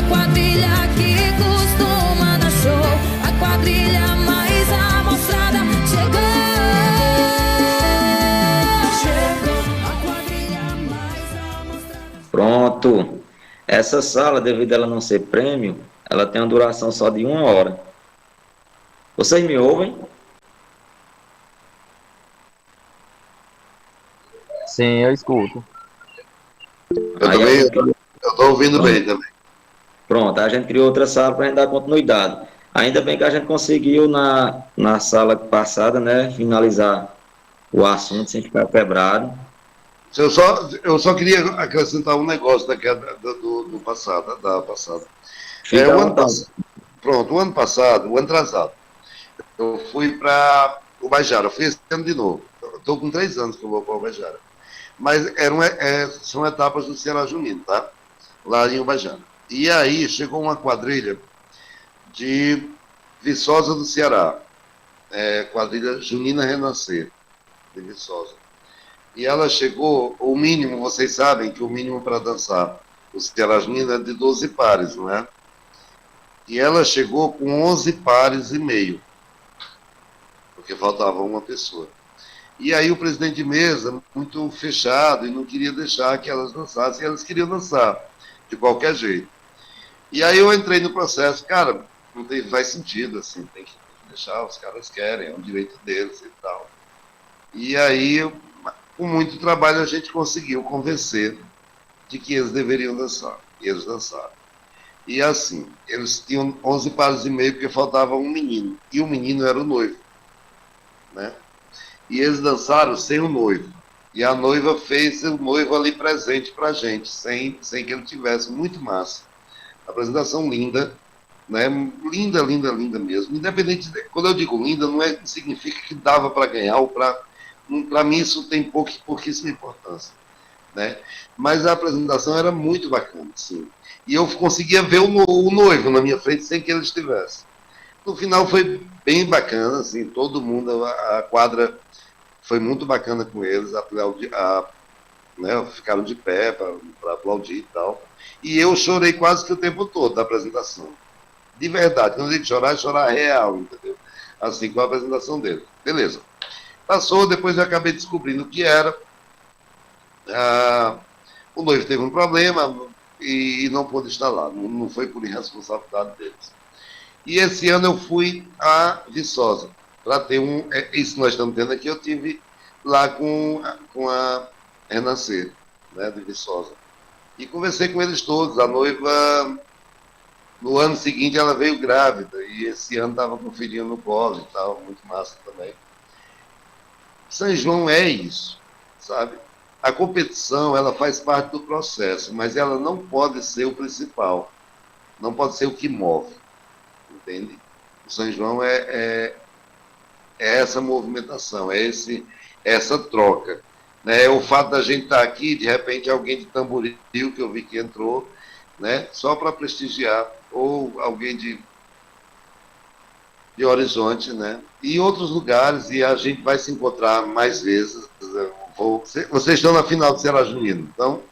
quadrilha que costuma dar show, a quadrilha mais amostrada chegou, a quadrilha mais amostrada. Pronto. Essa sala, devido a ela não ser prêmio, ela tem uma duração só de 1 hora. Vocês me ouvem? Sim, eu escuto. Eu Aí também, a gente- eu estou ouvindo bem também. Pronto, a gente criou outra sala para a gente dar continuidade. Ainda bem que a gente conseguiu na sala passada, né, finalizar o assunto sem ficar quebrado. Eu só queria acrescentar um negócio do passado, da passada. Fica à O ano vontade. passado, pronto, o ano passado, o ano atrasado, eu fui para o Bajara, eu fui esse ano de novo. Estou com 3 anos que eu vou para o Bajara. Mas são etapas do Ceará Junino, tá? Lá em Ubajara. E aí chegou uma quadrilha de Viçosa do Ceará, quadrilha Junina Renascer, de Viçosa. E ela chegou, o mínimo, vocês sabem que o mínimo para dançar o Ceará Junino é de 12 pares, não é? E ela chegou com 11 pares e meio, porque faltava uma pessoa. E aí o presidente de mesa, muito fechado, e não queria deixar que elas dançassem, e elas queriam dançar, de qualquer jeito. E aí eu entrei no processo, cara, faz sentido, assim, tem que deixar, os caras querem, é um direito deles e tal. E aí, com muito trabalho, a gente conseguiu convencer de que eles deveriam dançar, e eles dançaram. E assim, eles tinham 11 pares e meio, porque faltava um menino, e o menino era o noivo, né? E eles dançaram sem o noivo. E a noiva fez o noivo ali presente pra gente, sem que ele tivesse. Muito massa. Apresentação linda, né? Linda, linda, linda mesmo. Independente, quando eu digo linda, não significa que dava para ganhar, ou para mim isso tem pouquíssima importância, né? Mas a apresentação era muito bacana, sim. E eu conseguia ver o noivo na minha frente sem que ele estivesse. No final foi bem bacana, assim, todo mundo, a quadra foi muito bacana com eles, né, ficaram de pé para aplaudir e tal. E eu chorei quase que o tempo todo da apresentação. De verdade, quando eu digo chorar, é chorar real, entendeu? Assim, com a apresentação dele. Beleza. Passou, depois eu acabei descobrindo o que era. O noivo teve um problema e não pôde estar lá. Não foi por irresponsabilidade deles. E esse ano eu fui a Viçosa, para ter isso que nós estamos tendo aqui, eu tive lá com a Renascer, né, de Viçosa. E conversei com eles todos. A noiva, no ano seguinte, ela veio grávida, e esse ano estava com filhinho no colo e tal, muito massa também. São João é isso, sabe? A competição, ela faz parte do processo, mas ela não pode ser o principal, não pode ser o que move. Entende? O São João é essa movimentação, essa troca. Né? O fato da gente estar aqui, de repente alguém de Tamboril, que eu vi que entrou, né? Só para prestigiar, ou alguém de Horizonte, né? E outros lugares, e a gente vai se encontrar mais vezes. Vocês estão na final do Ceará Junino, então?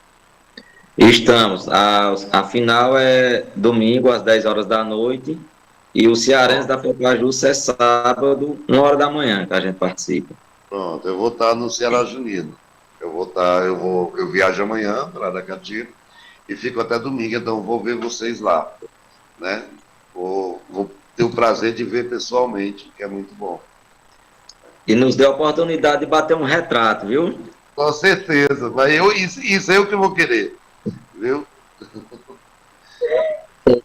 Estamos. A final é domingo, às 10 horas da noite. E o Cearense da Focajussa é sábado, 1 hora da manhã, que a gente participa. Pronto, eu vou estar no Ceará Junino. Eu viajo amanhã para Aracati e fico até domingo, então vou ver vocês lá, né? Vou ter o prazer de ver pessoalmente, que é muito bom. E nos deu a oportunidade de bater um retrato, viu? Com certeza, mas isso é eu que vou querer, viu?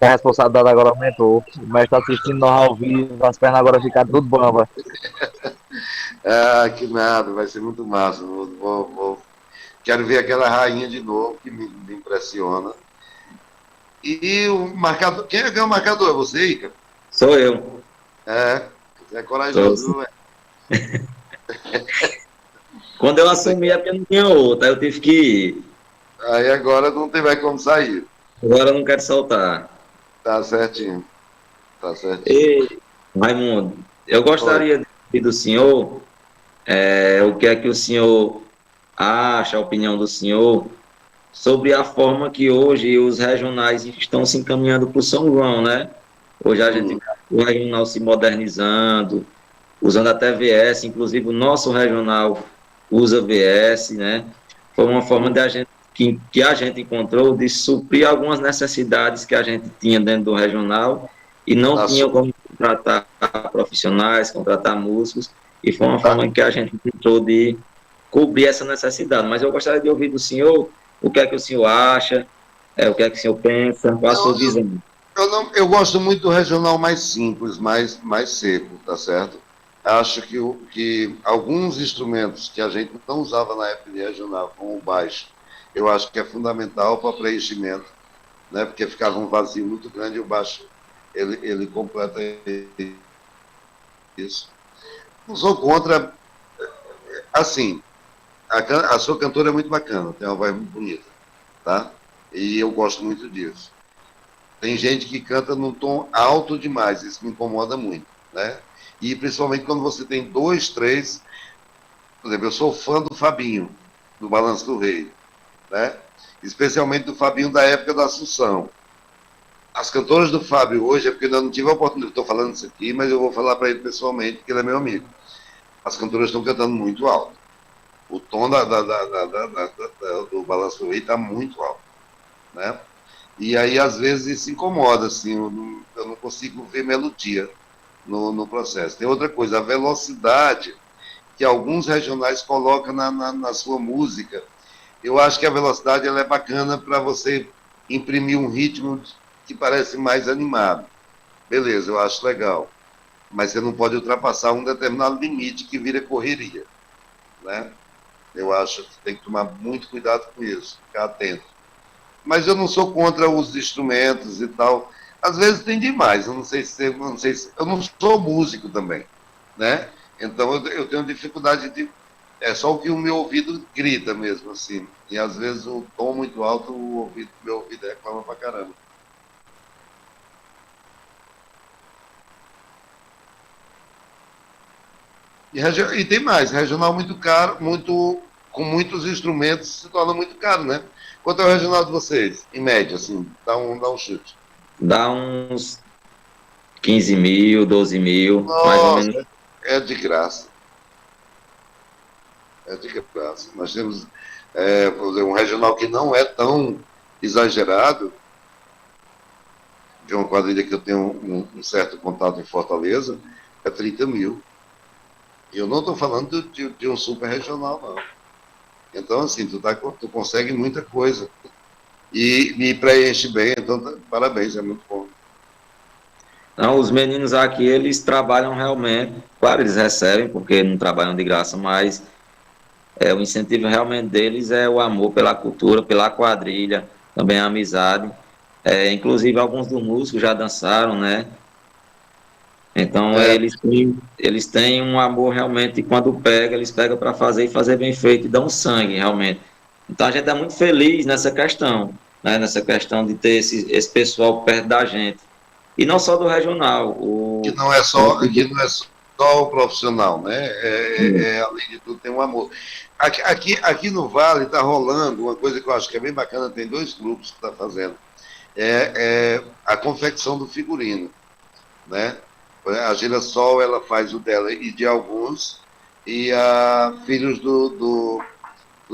A responsabilidade agora aumentou. O mestre está assistindo nós ao vivo, as pernas agora ficaram tudo bamba. Ah, que nada, vai ser muito massa. Quero ver aquela rainha de novo, que me impressiona. E o marcador. Quem é o marcador? É você, Ica? Sou eu. Você é corajoso, Sou. velho. Quando eu assumi é porque não tinha outra, aí eu tive que ir. Aí agora não tem mais como sair. Agora eu não quero soltar. Tá certinho. Tá certinho. Ei, Raimundo, eu gostaria de ouvir do senhor o que é que o senhor acha, a opinião do senhor sobre a forma que hoje os regionais estão se encaminhando para o São João, né? Hoje a gente vê o regional se modernizando, usando até VS, inclusive o nosso regional usa VS, né? Foi uma forma de a gente, que a gente encontrou de suprir algumas necessidades que a gente tinha dentro do regional e não tinha como contratar profissionais, contratar músicos, e foi uma forma que a gente encontrou de cobrir essa necessidade. Mas eu gostaria de ouvir do senhor o que é que o senhor acha, o que é que o senhor pensa, qual a sua visão. Eu gosto muito do regional mais simples, mais seco, tá certo? Acho que alguns instrumentos que a gente não usava na época de regional, como o baixo, eu acho que é fundamental para preenchimento, né? Porque ficava um vazio muito grande e o baixo ele completa isso. Não sou contra, assim, a sua cantora é muito bacana, tem uma voz muito bonita, tá? E eu gosto muito disso. Tem gente que canta num tom alto demais, isso me incomoda muito, né? E principalmente quando você tem 2, 3... Por exemplo, eu sou fã do Fabinho, do Balanço do Rei, né? Especialmente do Fabinho da época da Assunção. As cantoras do Fábio hoje, é porque eu não tive a oportunidade, estou falando isso aqui, mas eu vou falar para ele pessoalmente, porque ele é meu amigo. As cantoras estão cantando muito alto. O tom do Balanço do Rei está muito alto, né? E aí, às vezes, isso incomoda, assim, eu não consigo ver melodia no processo. Tem outra coisa, a velocidade que alguns regionais colocam na sua música. Eu acho que a velocidade ela é bacana para você imprimir um ritmo que parece mais animado. Beleza, eu acho legal. Mas você não pode ultrapassar um determinado limite que vira correria, né? Eu acho que tem que tomar muito cuidado com isso, ficar atento. Mas eu não sou contra os instrumentos e tal. Às vezes tem demais, eu não sei se eu não sou músico também, né? Então eu tenho dificuldade de... É só o que o meu ouvido grita mesmo, assim. E às vezes o tom muito alto, meu ouvido reclama pra caramba. E tem mais, regional muito caro, com muitos instrumentos se torna muito caro, né? Quanto é o regional de vocês, em média, assim, dá um chute? Dá uns 15 mil, 12 mil, Nossa, mais ou menos. É de graça. É de graça. Nós temos, por exemplo, um regional que não é tão exagerado, de uma quadrilha que eu tenho um certo contato em Fortaleza, é 30 mil. E eu não estou falando de um super regional, não. Então, assim, tu consegue muita coisa. E me preenche bem, então parabéns, é muito bom. Não, os meninos aqui, eles trabalham realmente, claro, eles recebem, porque não trabalham de graça, mas o incentivo realmente deles é o amor pela cultura, pela quadrilha, também a amizade. Inclusive, alguns dos músicos já dançaram, né? Então, eles têm um amor realmente, e quando pega, eles pegam para fazer e fazer bem feito, e dão sangue, realmente. Então, a gente é muito feliz nessa questão, né? Nessa questão de ter esse pessoal perto da gente. E não só do regional. Que não é só o profissional, né? Além de tudo, tem um amor. Aqui no Vale está rolando uma coisa que eu acho que é bem bacana, tem 2 grupos que estão fazendo. A confecção do figurino, né? A Girassol, ela faz o dela e de alguns, e a Filhos do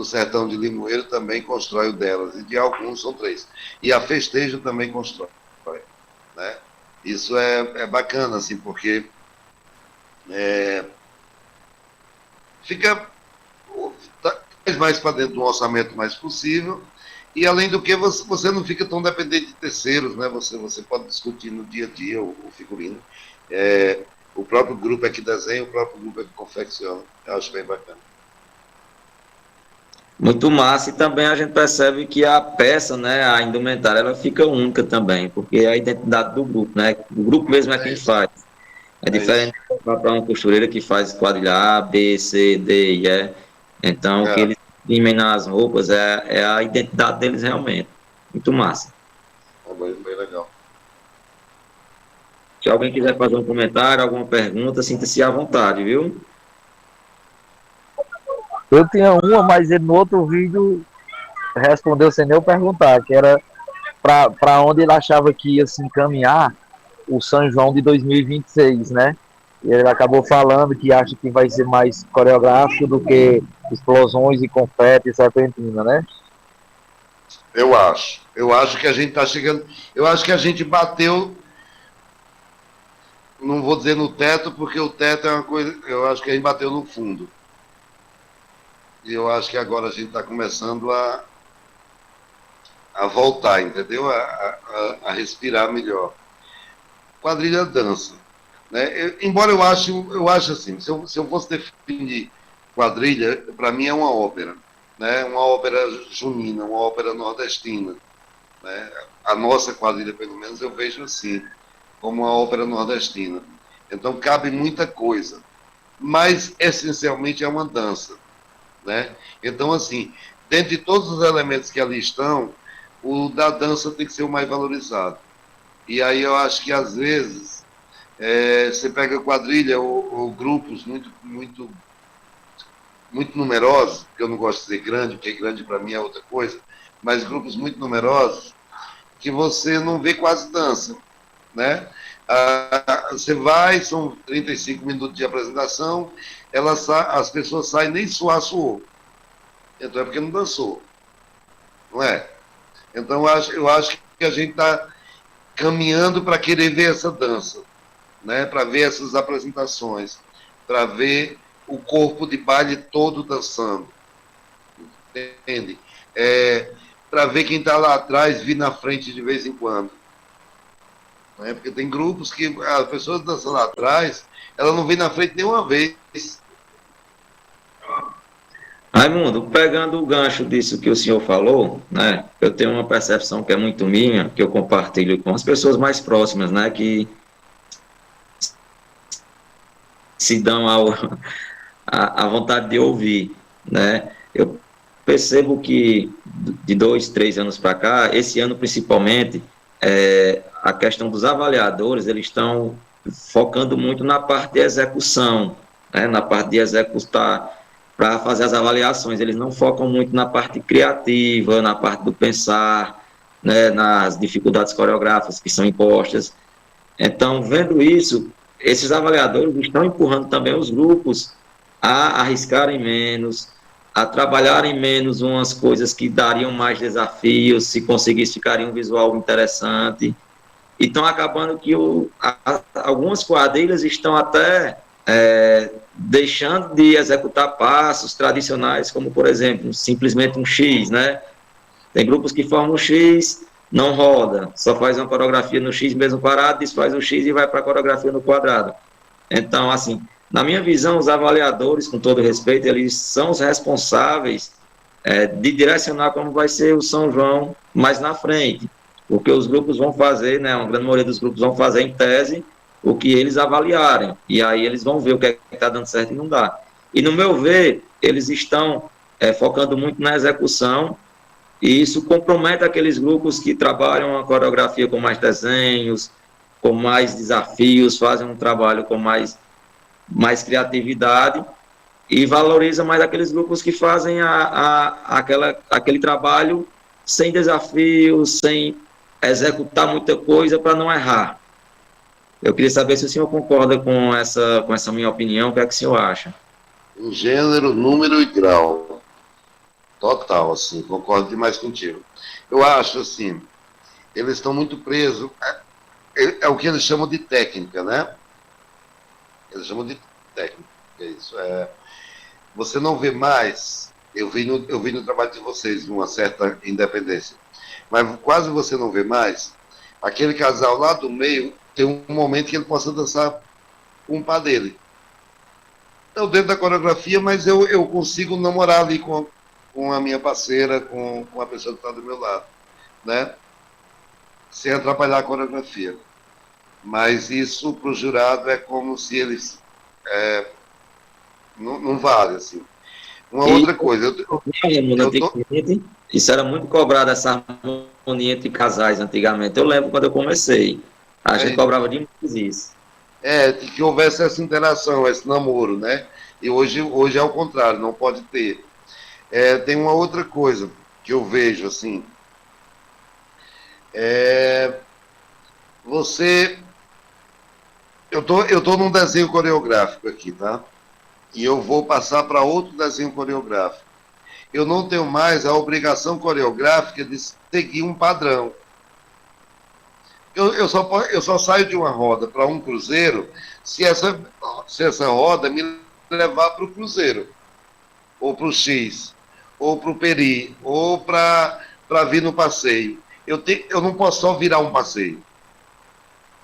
Sertão de Limoeiro também constrói o delas, e de alguns são 3. E a Festejo também constrói, né? Isso é bacana, assim, porque fica mais para dentro do orçamento mais possível, e além do que você não fica tão dependente de terceiros, né? Você pode discutir no dia a dia o figurino. O próprio grupo é que desenha, o próprio grupo é que confecciona. Eu acho bem bacana. Muito massa, e também a gente percebe que a peça, né, a indumentária, ela fica única também, porque é a identidade do grupo, né? O grupo mesmo é quem faz. É diferente para uma costureira que faz quadrilha A, B, C, D e E. Então, o que eles imprimem nas roupas é a identidade deles realmente. Muito massa. Bem legal. Se alguém quiser fazer um comentário, alguma pergunta, sinta-se à vontade, viu? Eu tinha uma, mas no outro vídeo respondeu sem nem eu perguntar, que era para onde ele achava que ia se encaminhar o São João de 2026, né? E ele acabou falando que acha que vai ser mais coreográfico do que explosões e confete e serpentina, né? Eu acho. Eu acho que a gente está chegando. Eu acho que a gente bateu. Não vou dizer no teto, porque o teto é uma coisa. Eu acho que a gente bateu no fundo. E eu acho que agora a gente está começando a voltar, entendeu? A respirar melhor. Quadrilha dança. Né? Embora eu acho assim, se eu fosse definir quadrilha, para mim é uma ópera. Né? Uma ópera junina, uma ópera nordestina. Né? A nossa quadrilha, pelo menos, eu vejo assim, como uma ópera nordestina. Então cabe muita coisa. Mas, essencialmente, é uma dança. Né? Então, assim, dentro de todos os elementos que ali estão, o da dança tem que ser o mais valorizado. E aí eu acho que, às vezes, você pega quadrilha ou grupos muito numerosos, que eu não gosto de dizer grande, porque grande para mim é outra coisa, mas grupos muito numerosos, que você não vê quase dança. Né? Você vai, são 35 minutos de apresentação, as pessoas saem, nem suou. Então é porque não dançou. Não é? Então eu acho que a gente está caminhando para querer ver essa dança, né? Para ver essas apresentações, para ver o corpo de baile todo dançando. Entende? Para ver quem está lá atrás vir na frente de vez em quando. Né? Porque tem grupos que as pessoas dançam lá atrás, ela não vem na frente nenhuma vez. Raimundo, pegando o gancho disso que o senhor falou, né, eu tenho uma percepção que é muito minha, que eu compartilho com as pessoas mais próximas, né, que se dão a vontade de ouvir, né. Eu percebo que de 2, 3 anos para cá, esse ano principalmente, a questão dos avaliadores, eles estão focando muito na parte de execução, né, na parte de executar para fazer as avaliações. Eles não focam muito na parte criativa, na parte do pensar, né, nas dificuldades coreográficas que são impostas. Então, vendo isso, esses avaliadores estão empurrando também os grupos a arriscarem menos, a trabalharem menos umas coisas que dariam mais desafios, se conseguisse ficaria um visual interessante. E estão acabando que algumas quadrilhas estão até deixando de executar passos tradicionais, como, por exemplo, simplesmente um X, né? Tem grupos que formam um X, não roda, só faz uma coreografia no X mesmo parado, desfaz o X e vai para a coreografia no quadrado. Então, assim, na minha visão, os avaliadores, com todo respeito, eles são os responsáveis de direcionar como vai ser o São João mais na frente, porque os grupos vão fazer, né, uma grande maioria dos grupos vão fazer em tese o que eles avaliarem, e aí eles vão ver o que está dando certo e não dá. E, no meu ver, eles estão focando muito na execução, e isso compromete aqueles grupos que trabalham a coreografia com mais desenhos, com mais desafios, fazem um trabalho com mais criatividade, e valoriza mais aqueles grupos que fazem aquele trabalho sem desafios, sem executar muita coisa para não errar. Eu queria saber se o senhor concorda com essa minha opinião, o que é que o senhor acha? Em gênero, número e grau. Total, assim, concordo demais contigo. Eu acho, assim, eles estão muito presos, é o que eles chamam de técnica, né? Eles chamam de técnica, é isso. Você não vê mais, eu vi no trabalho de vocês uma certa independência, mas quase você não vê mais aquele casal lá do meio tem um momento que ele possa dançar com o par dele. Então, dentro da coreografia, mas eu consigo namorar ali com a minha parceira, com a pessoa que está do meu lado, né? Sem atrapalhar a coreografia. Mas isso, para o jurado, é como se eles... não vale, assim. Uma outra coisa... Isso era muito cobrado, essa harmonia entre casais, antigamente. Eu lembro quando eu comecei. A gente cobrava demais isso. Que houvesse essa interação, esse namoro, né? E hoje é o contrário, não pode ter. Tem uma outra coisa. que eu vejo assim, é você. Eu tô num desenho coreográfico aqui, tá? E eu vou passar para outro desenho coreográfico. Eu não tenho mais a obrigação coreográfica de seguir um padrão. Eu só saio de uma roda para um cruzeiro se essa roda me levar para o cruzeiro, ou para o X, ou para o Peri, ou para vir no passeio. Eu não posso só virar um passeio.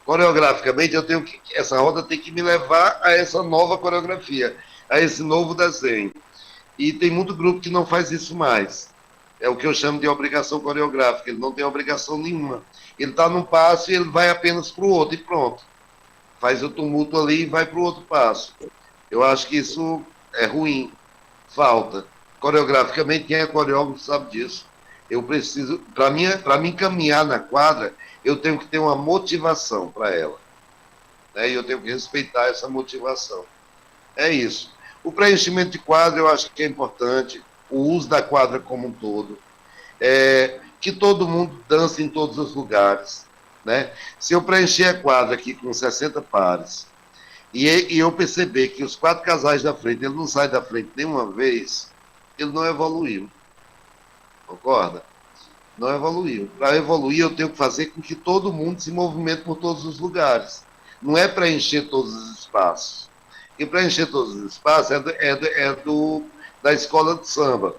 Coreograficamente, essa roda tem que me levar a essa nova coreografia, a esse novo desenho. E tem muito grupo que não faz isso mais. É o que eu chamo de obrigação coreográfica. Ele não tem obrigação nenhuma. Ele está num passo e ele vai apenas para o outro e pronto. Faz o tumulto ali e vai para o outro passo. Eu acho que isso é ruim. Falta. Coreograficamente, quem é coreógrafo sabe disso. Eu preciso, para mim caminhar na quadra, eu tenho que ter uma motivação para ela. Né? E eu tenho que respeitar essa motivação. É isso. O preenchimento de quadra eu acho que é importante, o uso da quadra como um todo, que todo mundo dance em todos os lugares. Né? Se eu preencher a quadra aqui com 60 pares, e eu perceber que os 4 casais da frente, ele não sai da frente nenhuma vez, ele não evoluiu. Concorda? Não evoluiu. Para evoluir, eu tenho que fazer com que todo mundo se movimente por todos os lugares. Não é preencher todos os espaços. E preencher todos os espaços da escola de samba.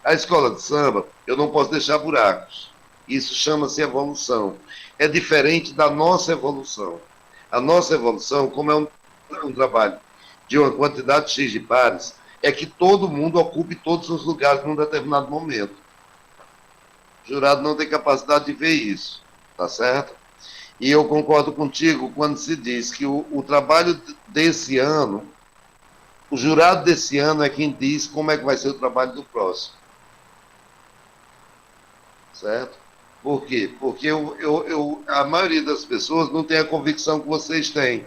A escola de samba, eu não posso deixar buracos. Isso chama-se evolução. É diferente da nossa evolução. A nossa evolução, como é um trabalho de uma quantidade X de pares, é que todo mundo ocupe todos os lugares num determinado momento. O jurado não tem capacidade de ver isso, tá certo? E eu concordo contigo quando se diz que o trabalho desse ano, o jurado desse ano é quem diz como é que vai ser o trabalho do próximo. Certo? Por quê? Porque a maioria das pessoas não tem a convicção que vocês têm,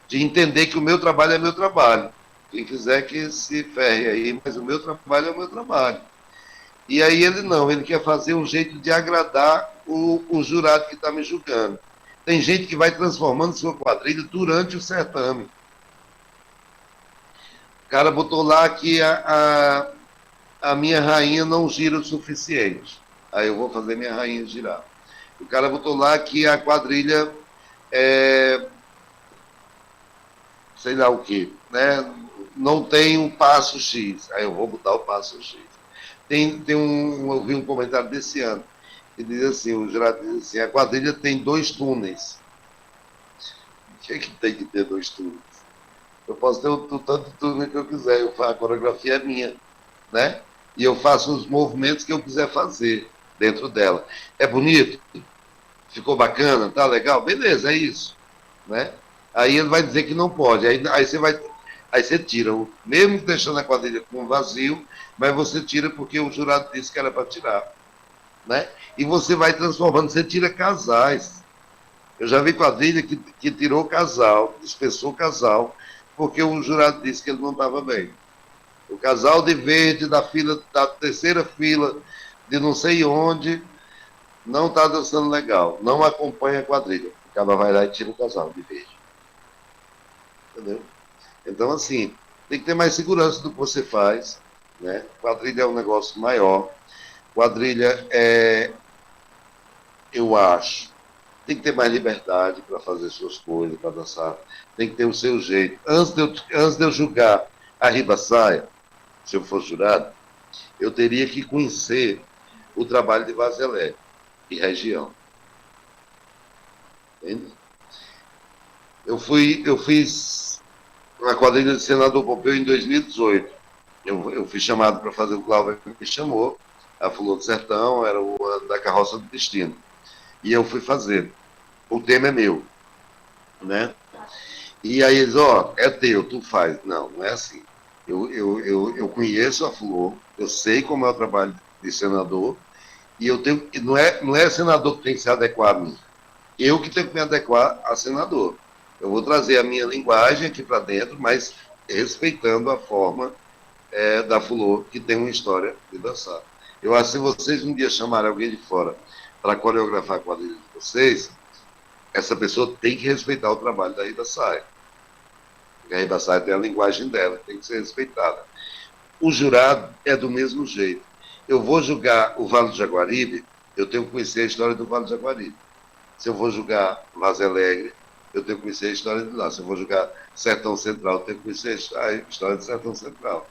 de entender que o meu trabalho é meu trabalho. Quem quiser que se ferre aí, mas o meu trabalho é o meu trabalho. E aí ele quer fazer um jeito de agradar o jurado que está me julgando. Tem gente que vai transformando sua quadrilha durante o certame. O cara botou lá que a minha rainha não gira o suficiente. Aí eu vou fazer minha rainha girar. O cara botou lá que a quadrilha sei lá o quê, né? Não tem um passo X. Aí eu vou botar o passo X. Eu vi um comentário desse ano que diz assim, o jurado diz assim, a quadrilha tem 2 túneis. O que é que tem que ter 2 túneis? Eu posso ter o tanto de túnel que eu quiser, a coreografia é minha, né? E eu faço os movimentos que eu quiser fazer dentro dela. É bonito? Ficou bacana? Tá legal? Beleza, é isso, né? Aí ele vai dizer que não pode, aí você tira, mesmo deixando a quadrilha com vazio, mas você tira porque o jurado disse que era para tirar. Né? E você vai transformando, você tira casais. Eu já vi quadrilha que tirou casal, dispensou casal, porque o jurado disse que ele não estava bem. O casal de verde da terceira fila, de não sei onde, não está dançando legal, não acompanha a quadrilha. O cara vai lá e tira o casal de verde. Entendeu? Então, assim, tem que ter mais segurança do que você faz. Né? Quadrilha é um negócio maior. Quadrilha eu acho, tem que ter mais liberdade para fazer suas coisas, para dançar. Tem que ter o seu jeito. Antes de eu julgar a Ribaçaia, se eu for jurado, eu teria que conhecer o trabalho de Vazelé e região. Entende? Eu fiz uma quadrilha de Senador Pompeu em 2018. Eu fui chamado para fazer, o Cláudio me chamou, a Flor do Sertão, era o ano da Carroça do Destino. E eu fui fazer. O tema é meu. Né? E aí eles, é teu, tu faz. Não, não é assim. Eu conheço a Flor, eu sei como é o trabalho de senador, e eu tenho. Não é senador que tem que se adequar a mim. Eu que tenho que me adequar a senador. Eu vou trazer a minha linguagem aqui para dentro, mas respeitando a forma da Flor, que tem uma história de dançar. Eu acho que se vocês um dia chamarem alguém de fora para coreografar a quadrilha de vocês, essa pessoa tem que respeitar o trabalho da Rita Saia. Porque a Rita Saia tem a linguagem dela, tem que ser respeitada. O jurado é do mesmo jeito. Eu vou julgar o Vale do Jaguaribe, eu tenho que conhecer a história do Vale do Jaguaribe. Se eu vou julgar Vaza Alegre, eu tenho que conhecer a história de lá. Se eu vou julgar Sertão Central, eu tenho que conhecer a história de Sertão Central.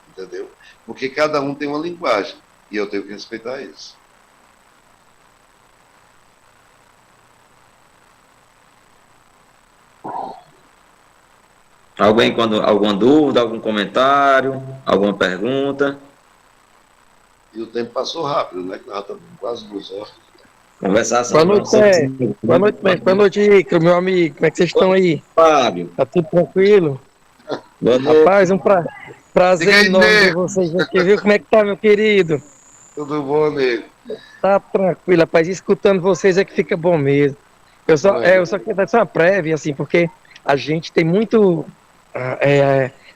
Entendeu? Porque cada um tem uma linguagem e eu tenho que respeitar isso. Alguma dúvida, algum comentário, alguma pergunta? E o tempo passou rápido, né? Que nós estamos quase 2 horas. Conversar assim. Boa noite, boa noite, mestre. Boa noite, Icaro, meu amigo. Como é que vocês estão aí? Fábio. Tá tudo tranquilo? Boa noite. Rapaz, prazer enorme ver vocês aqui, viu? Como é que tá, meu querido? Tudo bom, nego? Tá tranquilo, rapaz. Escutando vocês é que fica bom mesmo. Eu só queria dar uma prévia, assim, porque a gente tem muito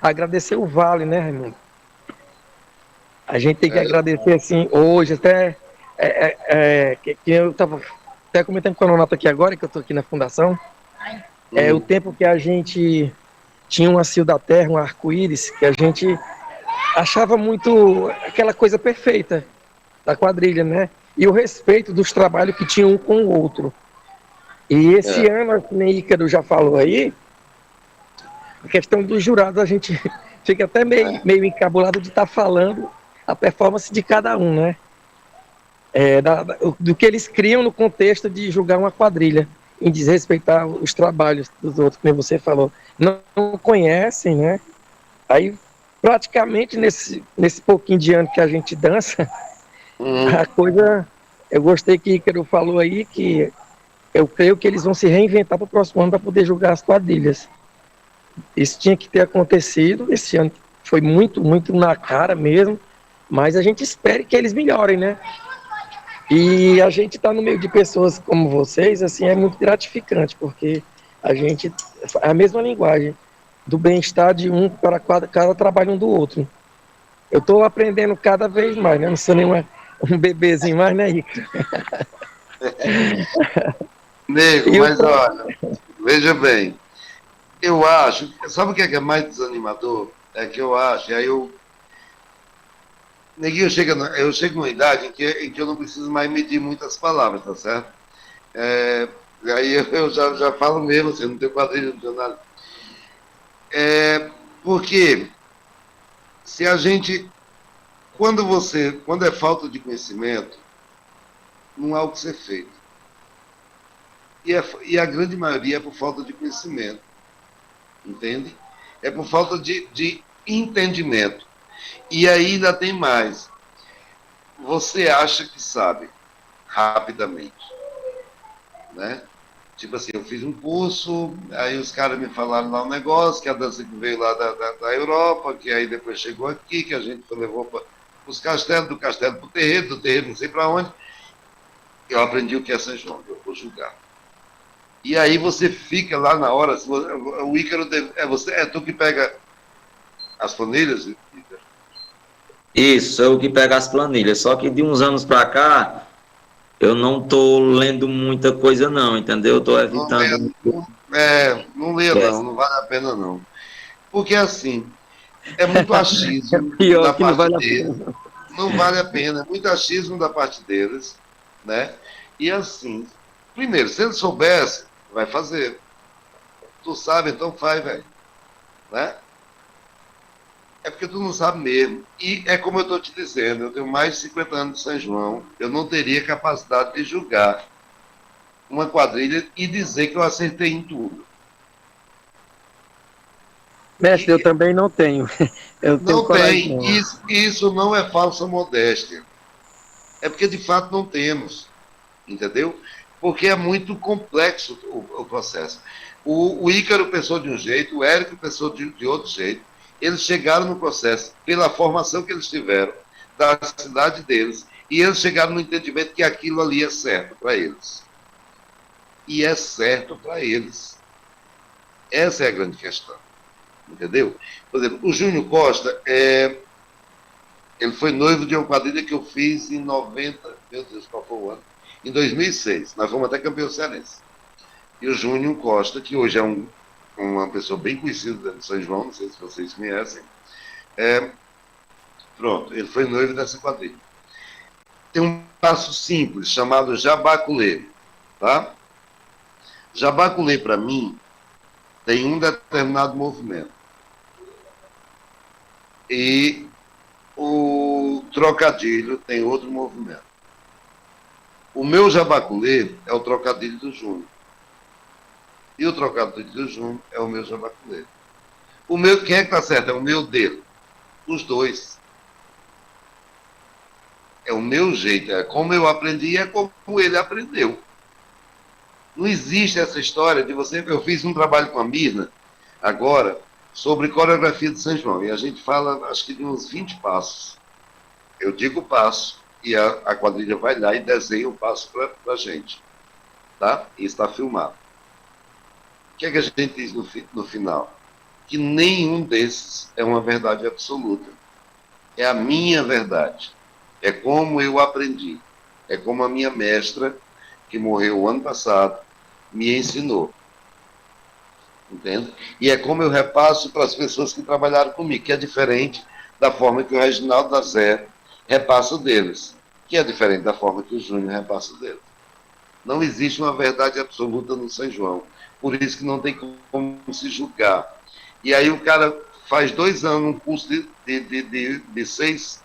agradecer o Vale, né, Raimundo? A gente tem que agradecer, assim, hoje, até que eu estava até comentando com a Nonata aqui agora, que eu estou aqui na fundação, o tempo que a gente tinha um Acio da Terra, um arco-íris, que a gente achava muito aquela coisa perfeita da quadrilha, né? E o respeito dos trabalhos que tinha um com o outro. E esse ano, como o Ícaro já falou aí, a questão dos jurados, a gente fica até meio encabulado de estar falando a performance de cada um, né? Do que eles criam no contexto de julgar uma quadrilha, em desrespeitar os trabalhos dos outros, como você falou. Não conhecem, né? Aí, praticamente, nesse pouquinho de ano que a gente dança, a coisa... Eu gostei que Ícaro falou aí que eu creio que eles vão se reinventar para o próximo ano para poder julgar as quadrilhas. Isso tinha que ter acontecido. Esse ano foi muito, muito na cara mesmo, mas a gente espera que eles melhorem, né? E a gente tá no meio de pessoas como vocês, assim, é muito gratificante, porque a gente é a mesma linguagem do bem-estar de um para cada trabalho um do outro. Eu tô aprendendo cada vez mais, né? Não sou nem um bebezinho mais, né, Rico? Nego, mas olha, veja bem, eu acho, sabe o que é mais desanimador? É que eu acho, e aí Neguinho, eu chego numa idade em que eu não preciso mais medir muitas palavras, tá certo? Aí eu já falo mesmo, assim, não tenho quadrilha, não tenho nada. Porque se a gente, quando é falta de conhecimento, não há o que ser feito. E a grande maioria é por falta de conhecimento, entende? É por falta de entendimento. E aí ainda tem mais. Você acha que sabe rapidamente, né? Tipo assim, eu fiz um curso, aí os caras me falaram lá um negócio, que a dança que veio lá da Europa, que aí depois chegou aqui, que a gente levou para os castelos, do castelo para o terreiro, do terreiro não sei para onde. Eu aprendi o que é São João, eu vou julgar. E aí você fica lá na hora, o Ícaro, é tu que pega as planilhas, Ícaro? Isso, eu que pego as planilhas. Só que de uns anos para cá, eu não estou lendo muita coisa não, entendeu? Eu estou evitando... Não leia não vale a pena não. Porque assim, é muito achismo da parte deles. Não vale a pena, é muito achismo da parte deles, né? E assim, primeiro, se ele soubesse, vai fazer. Tu sabe, então faz, velho. Né? É porque tu não sabe mesmo. E é como eu estou te dizendo, eu tenho mais de 50 anos de São João, eu não teria capacidade de julgar uma quadrilha e dizer que eu acertei em Mestre, eu também não tenho. Não tem. Isso não é falsa modéstia. É porque de fato não temos. Entendeu? Porque é muito complexo o processo. O Ícaro pensou de um jeito, o Érico pensou de outro jeito. Eles chegaram no processo pela formação que eles tiveram, da cidade deles, e eles chegaram no entendimento que aquilo ali é certo para eles. E é certo para eles. Essa é a grande questão. Entendeu? Por exemplo, o Júnior Costa Ele foi noivo de uma quadrilha que eu fiz em 90, meu Deus, qual foi o ano? Em 2006. Nós fomos até campeão cearense. E o Júnior Costa, que hoje é uma pessoa bem conhecida dentro de São João, não sei se vocês conhecem, pronto, ele foi noivo dessa quadrilha. Tem um passo simples chamado jabaculê, tá? Jabaculê, para mim, tem um determinado movimento. E o trocadilho tem outro movimento. O meu jabaculê é o trocadilho do Júnior. E o trocadilho do Júnior é o meu jabaculê. O meu, quem é que está certo? É o meu dele. Os dois. É o meu jeito, é como eu aprendi e é como ele aprendeu. Não existe essa história de você... Eu fiz um trabalho com a Mirna, agora, sobre coreografia de São João. E a gente fala, acho que de uns 20 passos. Eu digo o passo, e a quadrilha vai lá e desenha o passo para a gente. Tá? E está filmado. O que é que a gente diz no final? Que nenhum desses é uma verdade absoluta. É a minha verdade. É como eu aprendi. É como a minha mestra, que morreu o ano passado, me ensinou. Entende? E é como eu repasso para as pessoas que trabalharam comigo, que é diferente da forma que o Reginaldo da Zé repassa deles, que é diferente da forma que o Júnior repassa deles. Não existe uma verdade absoluta no São João. Por isso que não tem como se julgar. E aí o cara faz 2 anos, um curso de 6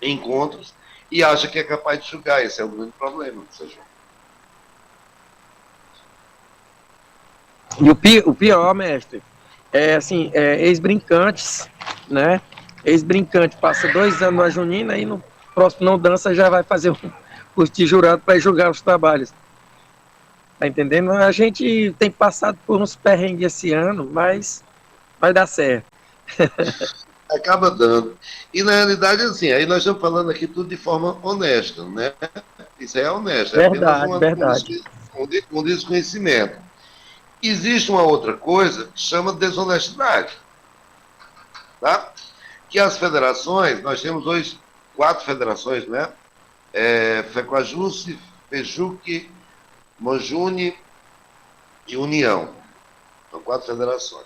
encontros, e acha que é capaz de julgar. Esse é o grande problema do São João. E o pior, mestre, é assim, ex-brincantes, né? Ex-brincante passa 2 anos na Junina e no próximo não dança já vai fazer um curso de jurado para julgar os trabalhos. Tá entendendo? A gente tem passado por uns perrengues esse ano, mas vai dar certo. Acaba dando. E na realidade, assim, aí nós estamos falando aqui tudo de forma honesta, né? Isso é honesto, é Verdade, verdade. um desconhecimento. Existe uma outra coisa que chama desonestidade. Tá? Que as federações, nós temos 4 federações, né? FECOAJUSE, FEJUC, Mojune e União. São 4 federações.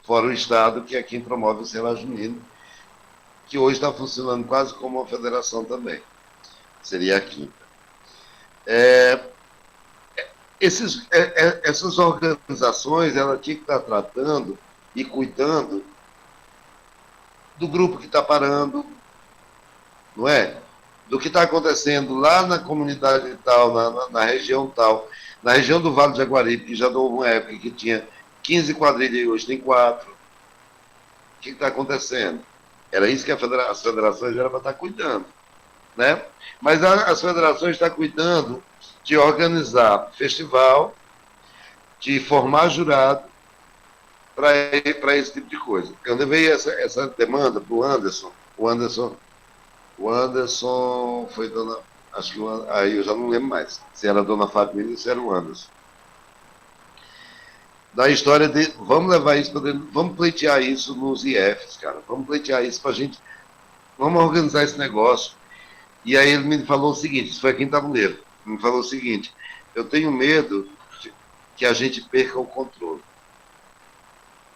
Fora o Estado, que é quem promove o Será Junino, que hoje está funcionando quase como uma federação também. Seria a 5ª. Essas organizações, elas tinham que estar tratando e cuidando do grupo que está parando, não é? Do que está acontecendo lá na comunidade tal, na região tal, na região do Vale do Jaguaribe, que já houve uma época que tinha 15 quadrilhas e hoje tem 4. O que está acontecendo? Era isso que as federações eram para estar cuidando, né? Mas as federações estão cuidando de organizar festival, de formar jurado para esse tipo de coisa. Eu levei essa demanda para o Anderson. O Anderson foi dona... Acho que aí eu já não lembro mais se era a dona Família ou se era o Anderson. Da história de vamos levar isso para dentro, vamos pleitear isso nos IFs, cara. Vamos pleitear isso para a gente. Vamos organizar esse negócio. E aí ele me falou o seguinte, isso foi aqui em Tabuleiro. Ele me falou o seguinte: eu tenho medo de que a gente perca o controle.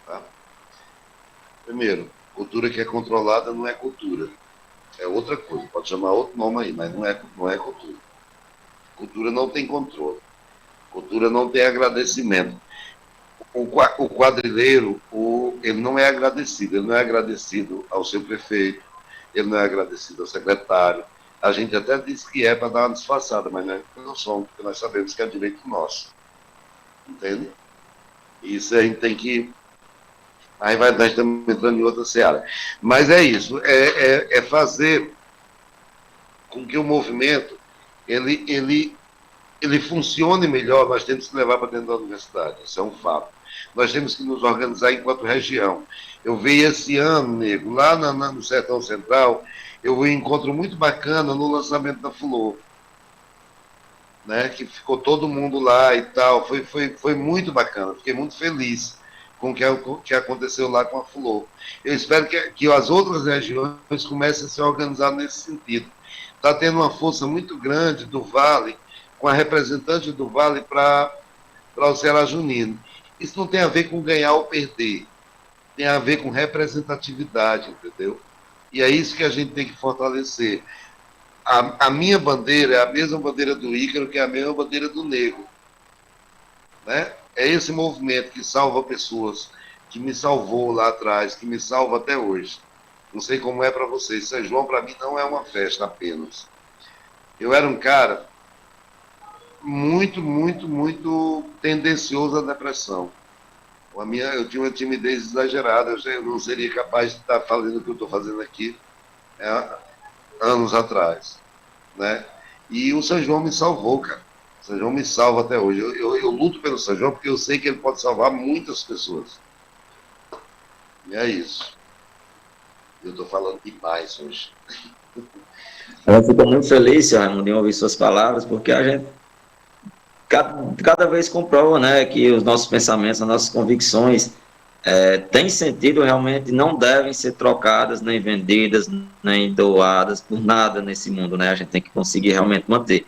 Tá? Primeiro, cultura que é controlada não é cultura. É outra coisa, pode chamar outro nome aí, mas não é cultura. Cultura não tem controle. Cultura não tem agradecimento. O quadrilheiro, ele não é agradecido. Ele não é agradecido ao seu prefeito, ele não é agradecido ao secretário. A gente até diz que é para dar uma disfarçada, mas não somos, porque nós sabemos que é direito nosso. Entende? Isso a gente tem que... Aí nós estamos entrando em outra seara. Mas é isso, é fazer com que o movimento ele funcione melhor. Nós temos que levar para dentro da universidade, isso é um fato. Nós temos que nos organizar enquanto região. Eu vi esse ano, nego, lá no Sertão Central, eu vi um encontro muito bacana no lançamento da Fulô, né, que ficou todo mundo lá e tal, foi muito bacana, fiquei muito feliz com o que aconteceu lá com a Fulô. Eu espero que as outras regiões comecem a se organizar nesse sentido. Está tendo uma força muito grande do Vale, com a representante do Vale para o Ceará Junino. Isso não tem a ver com ganhar ou perder, tem a ver com representatividade, entendeu? E é isso que a gente tem que fortalecer. A minha bandeira é a mesma bandeira do Ícaro, que é a mesma bandeira do Negro. Né? É esse movimento que salva pessoas, que me salvou lá atrás, que me salva até hoje. Não sei como é para vocês. São João, para mim, não é uma festa apenas. Eu era um cara muito, muito, muito tendencioso à depressão. Eu tinha uma timidez exagerada. Eu não seria capaz de estar fazendo o que eu estou fazendo aqui anos atrás. Né? E o São João me salvou, cara. O São João me salva até hoje. Eu luto pelo São João porque eu sei que ele pode salvar muitas pessoas. E é isso. Eu estou falando demais hoje. Eu fico muito feliz, senhor Raimundo, em ouvir suas palavras, porque a gente cada vez comprova, né, que os nossos pensamentos, as nossas convicções têm sentido, realmente não devem ser trocadas, nem vendidas, nem doadas por nada nesse mundo, né? A gente tem que conseguir realmente manter.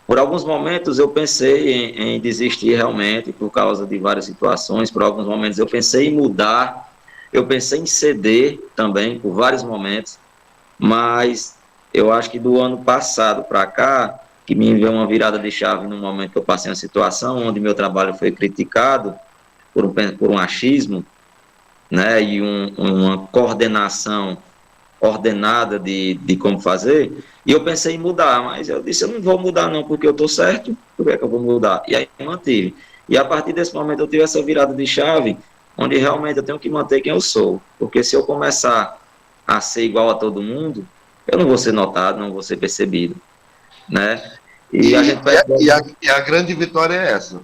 Por alguns momentos eu pensei em desistir realmente, por causa de várias situações. Por alguns momentos eu pensei em mudar, eu pensei em ceder também, por vários momentos, mas eu acho que do ano passado para cá, que me veio uma virada de chave no momento que eu passei uma situação onde meu trabalho foi criticado por um achismo, né, e uma coordenação ordenada de como fazer, e eu pensei em mudar, mas eu disse, eu não vou mudar não, porque eu estou certo, por que é que eu vou mudar? E aí eu mantive. E a partir desse momento eu tive essa virada de chave, onde realmente eu tenho que manter quem eu sou, porque se eu começar a ser igual a todo mundo, eu não vou ser notado, não vou ser percebido, né? E a grande vitória é essa.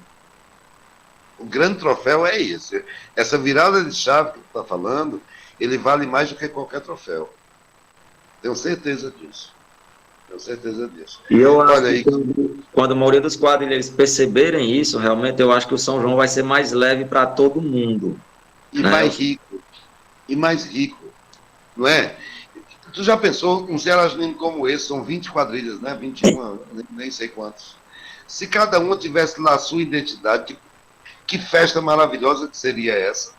O grande troféu é esse. Essa virada de chave que tu está falando, ele vale mais do que qualquer troféu. Tenho certeza disso. E eu acho que quando a maioria dos quadrilheiros perceberem isso, realmente eu acho que o São João vai ser mais leve para todo mundo. E né? mais rico. Não é? Tu já pensou, um Ceará Junino como esse, são 20 quadrilhas, né? 21, nem sei quantos. Se cada uma tivesse lá a sua identidade, que festa maravilhosa que seria essa?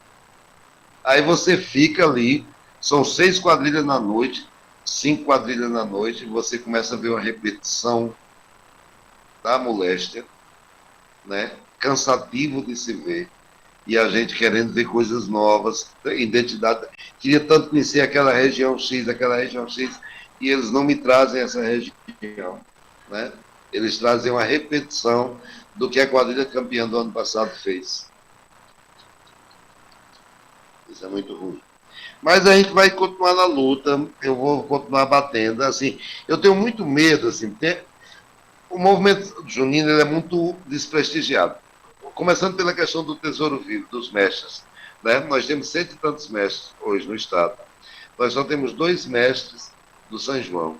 Aí você fica ali, são 6 quadrilhas na noite, 5 quadrilhas na noite, e você começa a ver uma repetição da moléstia, né? Cansativo de se ver, e a gente querendo ver coisas novas, identidade. Queria tanto conhecer aquela região X, e eles não me trazem essa região, né? Eles trazem uma repetição do que a quadrilha campeã do ano passado fez. Isso é muito ruim. Mas a gente vai continuar na luta, eu vou continuar batendo. Assim, eu tenho muito medo, assim, o movimento junino ele é muito desprestigiado. Começando pela questão do Tesouro Vivo, dos mestres. Né? Nós temos 100 e tantos mestres hoje no Estado. Nós só temos 2 mestres do São João.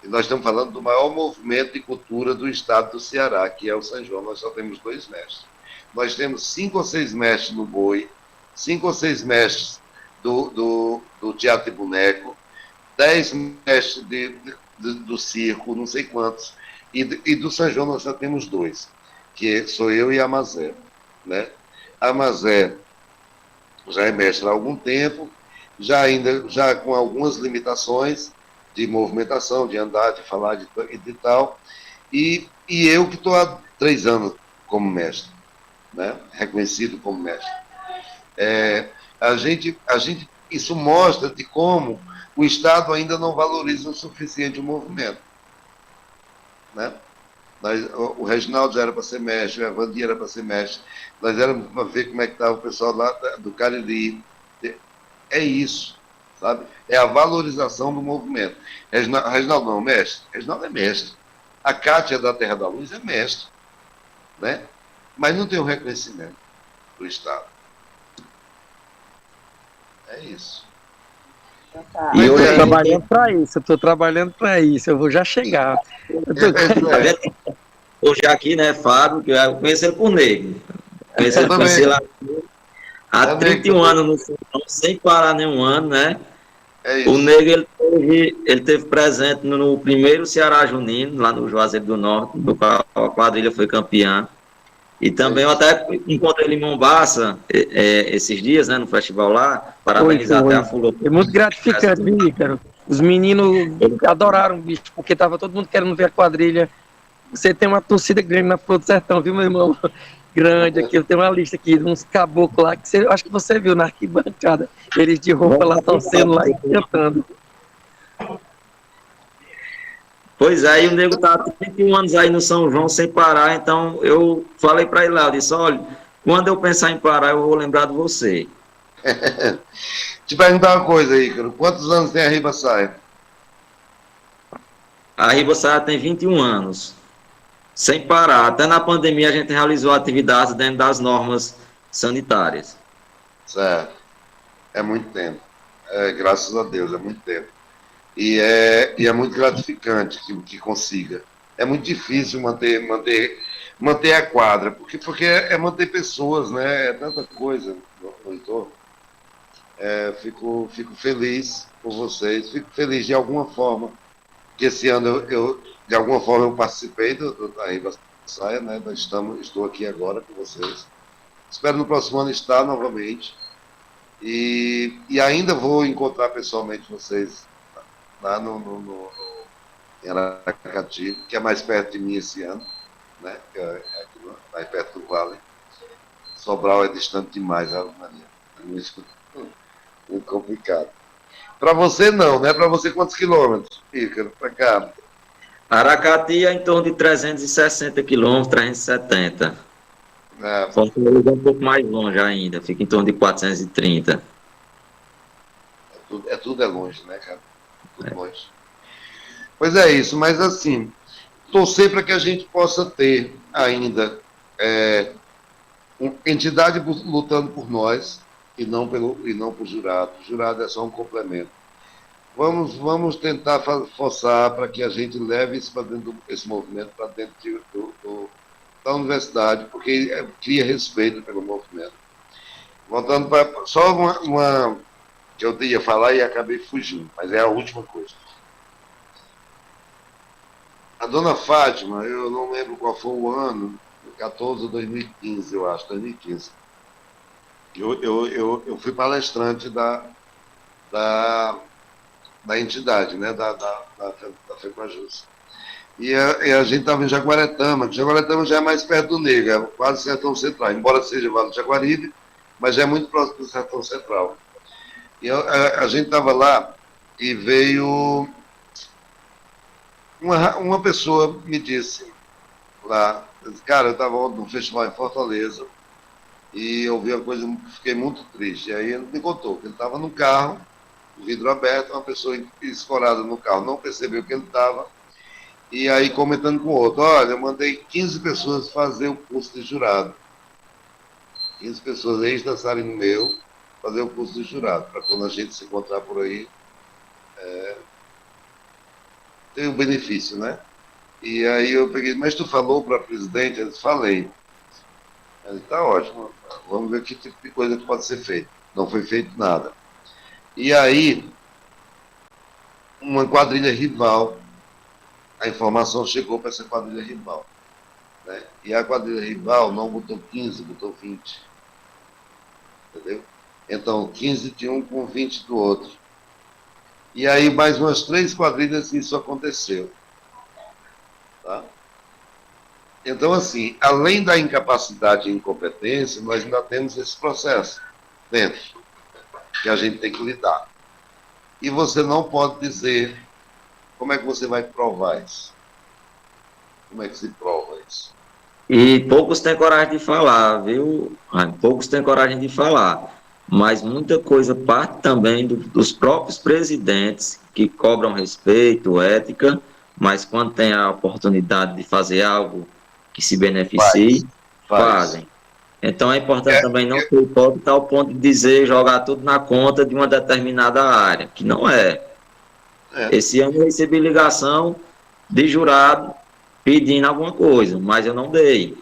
E nós estamos falando do maior movimento de cultura do Estado do Ceará, que é o São João. Nós só temos 2 mestres. Nós temos 5 ou 6 mestres no boi, 5 ou 6 mestres do teatro de boneco, 10 mestres do circo, não sei quantos. E do São João nós só temos 2, que sou eu e a Mazé. Né? A Mazé já é mestre há algum tempo, já com algumas limitações de movimentação, de andar, de falar, de tal. E eu que estou há 3 anos como mestre, né? Reconhecido como mestre. Isso mostra de como o Estado ainda não valoriza o suficiente o movimento. Né? O Reginaldo já era para ser mestre, o Evandi era para ser mestre, nós éramos para ver como é que estava o pessoal lá do Cariri. É isso, sabe? É a valorização do movimento. Reginaldo não é mestre? Reginaldo é mestre. A Cátia da Terra da Luz é mestre. Né? Mas não tem o reconhecimento do Estado. É isso. E eu estou trabalhando para isso, eu vou já chegar. Hoje aqui, né, Fábio, que eu conheci ele por Negro. Conheci lá. há É, 31 nego, anos no São João, sem parar nenhum ano, né? é O isso. Nego, ele teve presente no primeiro Ceará Junino, lá no Juazeiro do Norte, do qual a quadrilha foi campeã. E É também eu isso. até encontrei ele em Mombaça, esses dias, né, no festival lá, Foi, parabenizar até a foi. Fulô. Foi muito gratificante, viu, Ícaro? Os meninos adoraram, bicho, porque tava todo mundo querendo ver a quadrilha. Você tem uma torcida grande na Flor do Sertão, viu, meu irmão? Grande aqui. Eu tenho uma lista aqui de uns caboclos lá que acho que você viu na arquibancada. Eles de roupa lá torcendo lá e cantando. Pois é, e o Nego tá há 31 anos aí no São João sem parar, então eu falei para ele lá, eu disse, olha, quando eu pensar em parar, eu vou lembrar de você. Te perguntar uma coisa, Ícaro. Quantos anos tem a Ribaçaia? A Ribaçara tem 21 anos, sem parar. Até na pandemia a gente realizou atividades dentro das normas sanitárias. Certo. É muito tempo. Graças a Deus, é muito tempo. E é muito gratificante que consiga. É muito difícil manter a quadra, porque é manter pessoas, né? É tanta coisa no entorno. Fico feliz por vocês, fico feliz de alguma forma, que esse ano de alguma forma eu participei da Riva Saia, né? Estou aqui agora com vocês. Espero no próximo ano estar novamente. E ainda vou encontrar pessoalmente vocês lá em Aracati, que é mais perto de mim esse ano, né? Que é aqui mais perto do Vale. Sobral é distante demais, Ave Maria. Muito complicado. Para você não, né? Para você quantos quilômetros, Ícaro, para cá? Aracati é em torno de 360 quilômetros, 370. Fortaleza é um pouco mais longe ainda, fica em torno de 430. Tudo é longe, né, cara? Tudo longe. Pois é isso, mas assim, torcer para que a gente possa ter ainda entidade lutando por nós e não por jurado. O jurado é só um complemento. Vamos tentar forçar para que a gente leve esse movimento para dentro da universidade, porque cria respeito pelo movimento. Voltando para só uma que eu ia falar e acabei fugindo, mas é a última coisa. A dona Fátima, eu não lembro qual foi o ano, 14 ou 2015, eu acho, 2015. Eu fui palestrante da entidade, né, da FEPAJUS. E a gente estava em Jaguaretama. Jaguaretama já é mais perto do Nego, é quase Sertão Central, embora seja Vale do Jaguaribe, mas já é muito próximo do Sertão Central. E a gente estava lá e veio uma pessoa me disse lá, cara, eu estava no festival em Fortaleza e eu vi uma coisa, fiquei muito triste. E aí ele me contou que ele estava no carro, o vidro aberto, uma pessoa escorada no carro, não percebeu que ele estava, e aí comentando com o outro, olha, eu mandei 15 pessoas fazer o curso de jurado. 15 pessoas ex-dançarinos meu, fazer o curso de jurado, para quando a gente se encontrar por aí, tem um benefício, né? E aí eu peguei, mas tu falou para a presidente? Eu disse, falei. Ele está ótimo, vamos ver que tipo de coisa que pode ser feita. Não foi feito nada. E aí, uma quadrilha rival, a informação chegou para essa quadrilha rival. Né? E a quadrilha rival não botou 15, botou 20. Entendeu? Então, 15 de um com 20 do outro. E aí, mais umas 3 quadrilhas, isso aconteceu. Tá? Então, assim, além da incapacidade e incompetência, nós ainda temos esse processo dentro, que a gente tem que lidar. E você não pode dizer como é que você vai provar isso. Como é que se prova isso? E poucos têm coragem de falar, viu? Poucos têm coragem de falar. Mas muita coisa parte também dos próprios presidentes que cobram respeito, ética, mas quando tem a oportunidade de fazer algo que se beneficie, fazem. Então é importante também não ser hipócrita ao ponto de dizer, jogar tudo na conta de uma determinada área, que não é. Esse ano eu recebi ligação de jurado pedindo alguma coisa, mas eu não dei.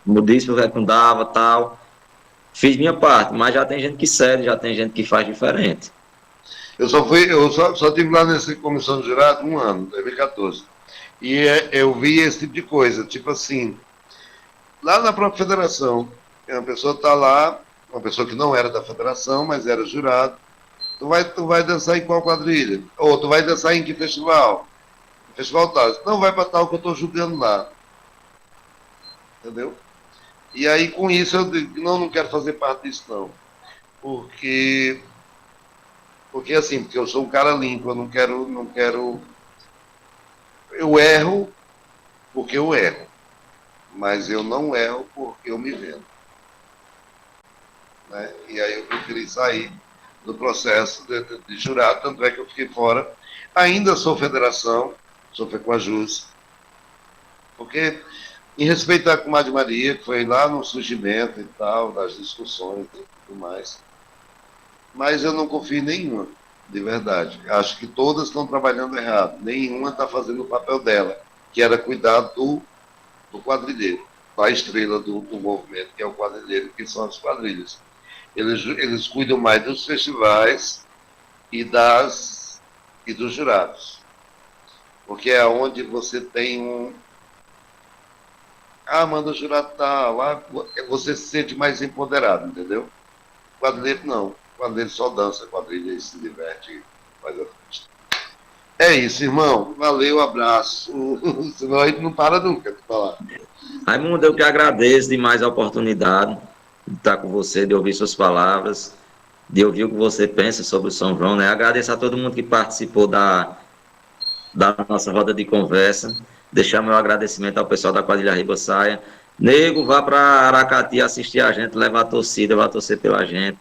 Como disse, porque não dava, tal. fiz minha parte, mas já tem gente que cede, já tem gente que faz diferente. Eu só tive lá nessa comissão de jurado 1 ano, 2014. E eu vi esse tipo de coisa, tipo assim, lá na própria federação, uma pessoa está lá, uma pessoa que não era da federação, mas era jurado, tu vai dançar em qual quadrilha? Ou tu vai dançar em que festival? Festival tal. Não, vai para tal que eu estou julgando lá. Entendeu? E aí, com isso, eu digo, não quero fazer parte disso, não. Porque assim, porque eu sou um cara limpo, eu não quero. Eu erro porque eu erro, mas eu não erro porque eu me vendo. Né? E aí eu preferi sair do processo de jurado, tanto é que eu fiquei fora. Ainda sou federação, sou FECOAJUS, porque em respeito à comadre Maria, que foi lá no surgimento e tal, das discussões e tudo mais, mas eu não confio em nenhuma, de verdade. Acho que todas estão trabalhando errado. Nenhuma está fazendo o papel dela, que era cuidar do quadrilheiro, da estrela do movimento, que é o quadrilheiro, que são as quadrilhas. Eles cuidam mais dos festivais e dos jurados. Porque é onde você tem manda o jurado tal, você se sente mais empoderado, entendeu? Quadrilheiro não. Quadrilheiro só dança, quadrilha se diverte, faz a festa. É isso, irmão. Valeu, abraço. Senão a gente não para nunca de falar. Raimundo, eu que agradeço demais a oportunidade de estar com você, de ouvir suas palavras, de ouvir o que você pensa sobre o São João, né? Agradeço a todo mundo que participou da nossa roda de conversa. Deixar meu agradecimento ao pessoal da quadrilha Ribassaia. Nego, vá para Aracati assistir a gente, levar a torcida, vá torcer pela gente.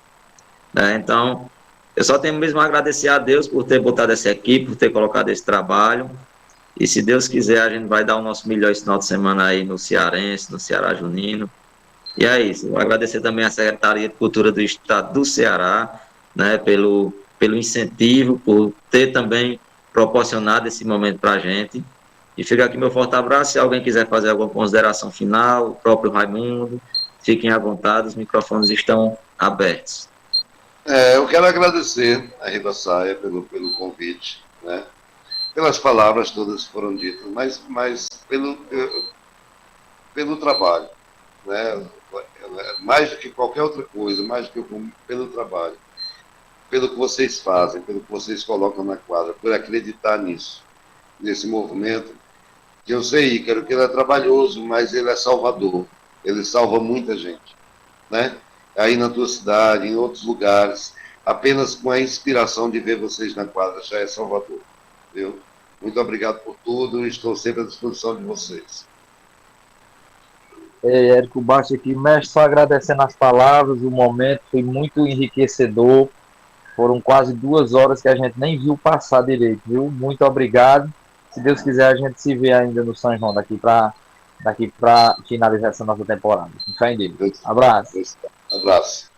Né? Então, eu só tenho mesmo a agradecer a Deus por ter botado essa equipe, por ter colocado esse trabalho. E se Deus quiser, a gente vai dar o nosso melhor esse final de semana aí no Cearense, no Ceará Junino. E é isso. Vou agradecer também à Secretaria de Cultura do Estado do Ceará, né, pelo incentivo, por ter também proporcionado esse momento para a gente. E fica aqui meu forte abraço. Se alguém quiser fazer alguma consideração final, o próprio Raimundo, fiquem à vontade, os microfones estão abertos. Eu quero agradecer a Ribassaia pelo convite, né? Pelas palavras todas que foram ditas, mas pelo trabalho, né? Mais do que qualquer outra coisa, pelo trabalho, pelo que vocês fazem, pelo que vocês colocam na quadra, por acreditar nesse movimento, que eu sei, Ícaro, que ele é trabalhoso, mas ele é salvador, ele salva muita gente, né? Aí na tua cidade, em outros lugares, apenas com a inspiração de ver vocês na quadra já é salvador, viu? Muito obrigado por tudo, estou sempre à disposição de vocês. Érico Baixo aqui, mestre, só agradecendo as palavras, o momento foi muito enriquecedor, foram quase 2 horas que a gente nem viu passar direito, viu? Muito obrigado, se Deus quiser a gente se vê ainda no São João daqui para finalizar essa nossa temporada. Fé em Deus. Abraço. Abraço.